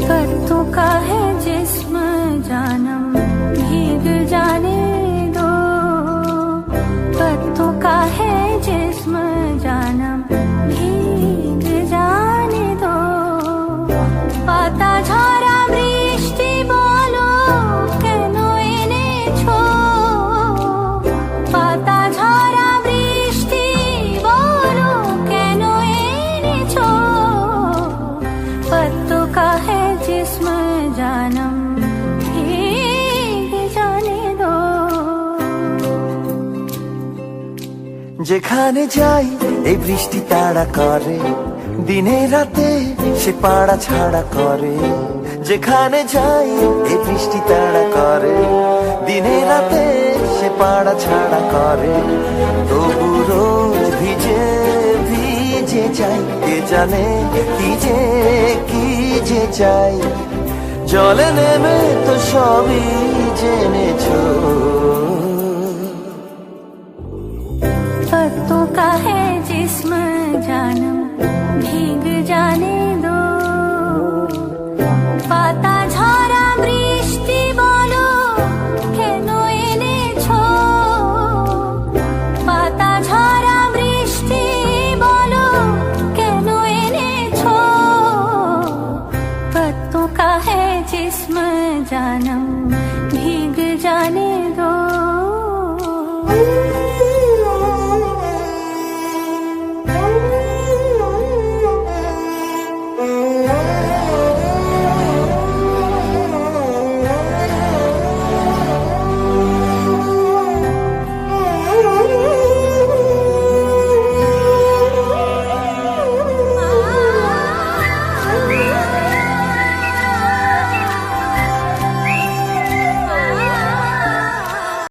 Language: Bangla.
पत्तों का है जिस्म जानम भीग जाने दो, पत्तों का है जिस्म जानम भीग जाने दो। पाता झरा বৃষ্টি বলো কেন এনেছো, পাতা ঝরা বৃষ্টি বলো কেন এনেছো। पत्तों का है जिस्म जानम भीग जाने दो। যেখানে যাই এই বৃষ্টি তাড়া করে, দিনে রাতে সে পাড়া ছাড়া করে। যেখানে যাই এই বৃষ্টি তাড়া করে, দিনে রাতে সে পাড়া ছাড়া করে। তবু রোজ ভিজে ভিজে যাই, কে জানে কি যে চাই। জলে নেমে তো সবই জেনেছো। पत्तों का है जिस्म जानम भीग जाने दो, पाता ঝরা বৃষ্টি বলো কেন এনেছো, পাতা ঝরা বৃষ্টি বলো কেন এনেছো। पत्तों का है जिस्म जानम भीग जाने दो।